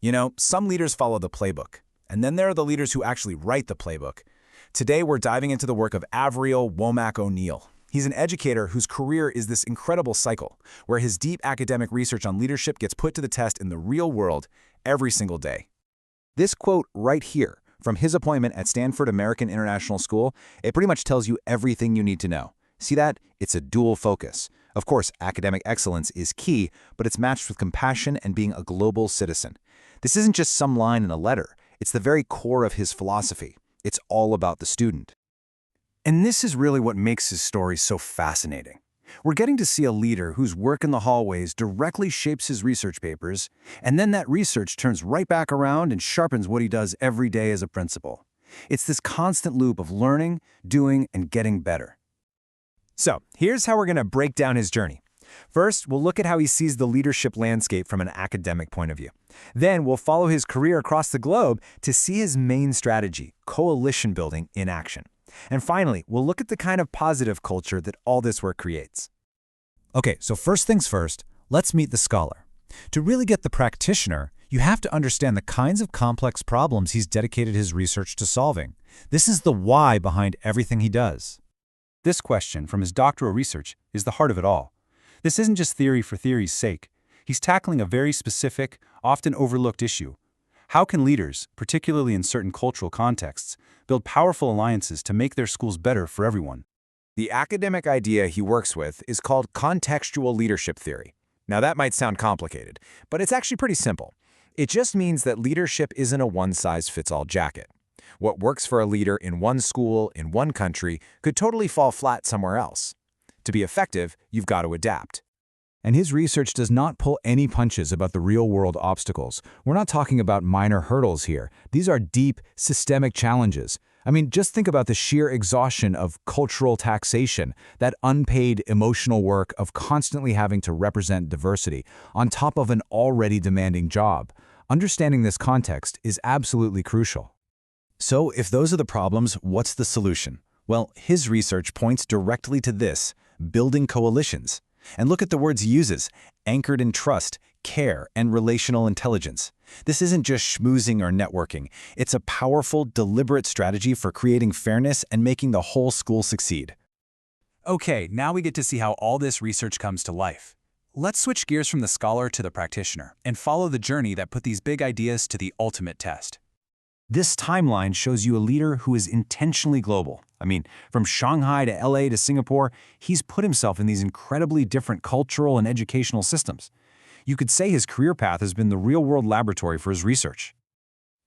You know, some leaders follow the playbook, and then there are the leaders who actually write the playbook. Today, we're diving into the work of Avreeayl Womack-O'Neil. He's an educator whose career is this incredible cycle, where his deep academic research on leadership gets put to the test in the real world every single day. This quote right here, from his appointment at Stanford American International School, it pretty much tells you everything you need to know. See that? It's a dual focus. Of course, academic excellence is key, but it's matched with compassion and being a global citizen. This isn't just some line in a letter. It's the very core of his philosophy. It's all about the student. And this is really what makes his story so fascinating. We're getting to see a leader whose work in the hallways directly shapes his research papers, and then that research turns right back around and sharpens what he does every day as a principal. It's this constant loop of learning, doing, and getting better. So, here's how we're going to break down his journey. First, we'll look at how he sees the leadership landscape from an academic point of view. Then, we'll follow his career across the globe to see his main strategy, coalition building, in action. And finally, we'll look at the kind of positive culture that all this work creates. Okay, so first things first, let's meet the scholar. To really get the practitioner, you have to understand the kinds of complex problems he's dedicated his research to solving. This is the why behind everything he does. This question from his doctoral research is the heart of it all. This isn't just theory for theory's sake. He's tackling a very specific, often overlooked issue. How can leaders, particularly in certain cultural contexts, build powerful alliances to make their schools better for everyone? The academic idea he works with is called contextual leadership theory. Now that might sound complicated, but it's actually pretty simple. It just means that leadership isn't a one-size-fits-all jacket. What works for a leader in one school, in one country, could totally fall flat somewhere else. To be effective, you've got to adapt. And his research does not pull any punches about the real-world obstacles. We're not talking about minor hurdles here. These are deep, systemic challenges. I mean, just think about the sheer exhaustion of cultural taxation, that unpaid emotional work of constantly having to represent diversity, on top of an already demanding job. Understanding this context is absolutely crucial. So, if those are the problems, what's the solution? Well, his research points directly to this: building coalitions. And look at the words he uses: anchored in trust, care, and relational intelligence. This isn't just schmoozing or networking. It's a powerful, deliberate strategy for creating fairness and making the whole school succeed. Okay, now we get to see how all this research comes to life. Let's switch gears from the scholar to the practitioner and follow the journey that put these big ideas to the ultimate test. This timeline shows you a leader who is intentionally global. I mean, from Shanghai to LA to Singapore, he's put himself in these incredibly different cultural and educational systems. You could say his career path has been the real-world laboratory for his research.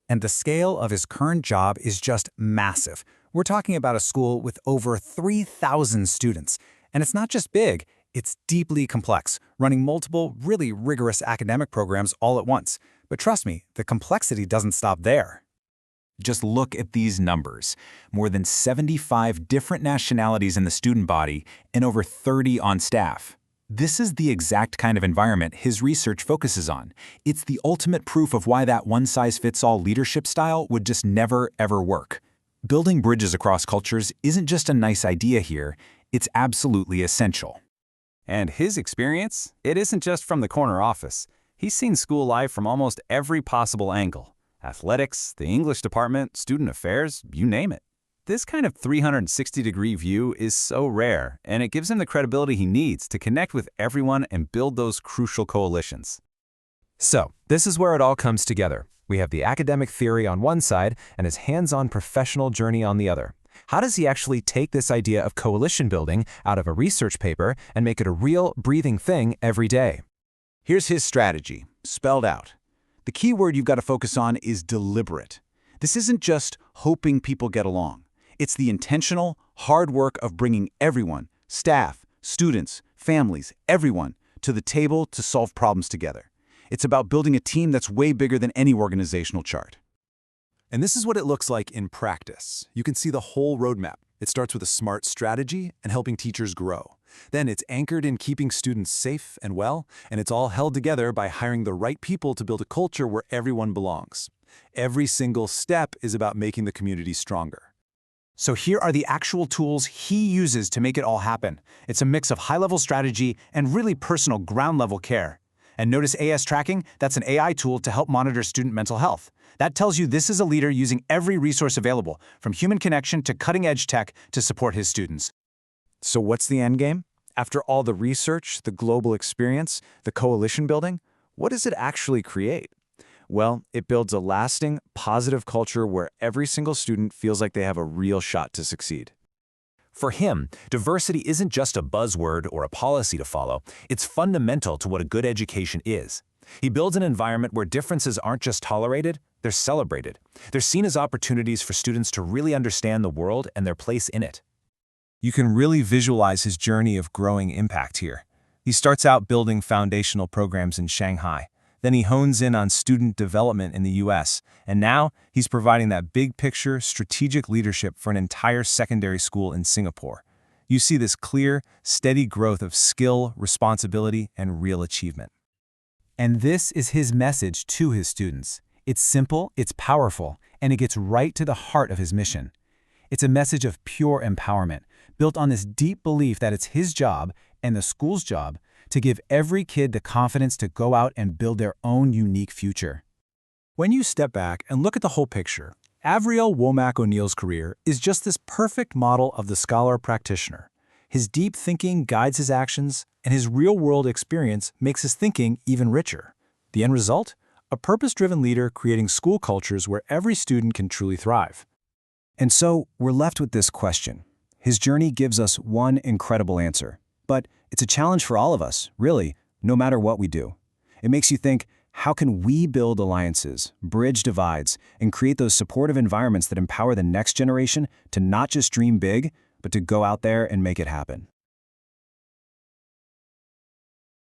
And the scale of his current job is just massive. We're talking about a school with over 3,000 students. And it's not just big, it's deeply complex, running multiple, really rigorous academic programs all at once. But trust me, the complexity doesn't stop there. Just look at these numbers. More than 75 different nationalities in the student body and over 30 on staff. This is the exact kind of environment his research focuses on. It's the ultimate proof of why that one-size-fits-all leadership style would just never, ever work. Building bridges across cultures isn't just a nice idea here, it's absolutely essential. And his experience? It isn't just from the corner office. He's seen school life from almost every possible angle. Athletics, the English department, student affairs, you name it. This kind of 360-degree view is so rare, and it gives him the credibility he needs to connect with everyone and build those crucial coalitions. So, this is where it all comes together. We have the academic theory on one side and his hands-on professional journey on the other. How does he actually take this idea of coalition building out of a research paper and make it a real, breathing thing every day? Here's his strategy, spelled out. The key word you've got to focus on is deliberate. This isn't just hoping people get along. It's the intentional, hard work of bringing everyone, staff, students, families, everyone, to the table to solve problems together. It's about building a team that's way bigger than any organizational chart. And this is what it looks like in practice. You can see the whole roadmap. It starts with a smart strategy and helping teachers grow. Then it's anchored in keeping students safe and well, and it's all held together by hiring the right people to build a culture where everyone belongs. Every single step is about making the community stronger. So here are the actual tools he uses to make it all happen. It's a mix of high-level strategy and really personal ground-level care. And notice AS tracking? That's an AI tool to help monitor student mental health. That tells you this is a leader using every resource available, from human connection to cutting-edge tech to support his students. So what's the end game? After all the research, the global experience, the coalition building, what does it actually create? Well, it builds a lasting, positive culture where every single student feels like they have a real shot to succeed. For him, diversity isn't just a buzzword or a policy to follow. It's fundamental to what a good education is. He builds an environment where differences aren't just tolerated, they're celebrated. They're seen as opportunities for students to really understand the world and their place in it. You can really visualize his journey of growing impact here. He starts out building foundational programs in Shanghai. Then he hones in on student development in the US, and now he's providing that big-picture, strategic leadership for an entire secondary school in Singapore. You see this clear, steady growth of skill, responsibility, and real achievement. And this is his message to his students. It's simple, it's powerful, and it gets right to the heart of his mission. It's a message of pure empowerment, built on this deep belief that it's his job, and the school's job, to give every kid the confidence to go out and build their own unique future. When you step back and look at the whole picture, Avreeayl Womack-O'Neil's career is just this perfect model of the scholar practitioner. His deep thinking guides his actions, and his real-world experience makes his thinking even richer. The end result? A purpose-driven leader creating school cultures where every student can truly thrive. And so, we're left with this question. His journey gives us one incredible answer. But it's a challenge for all of us, really, no matter what we do. It makes you think, how can we build alliances, bridge divides, and create those supportive environments that empower the next generation to not just dream big, but to go out there and make it happen?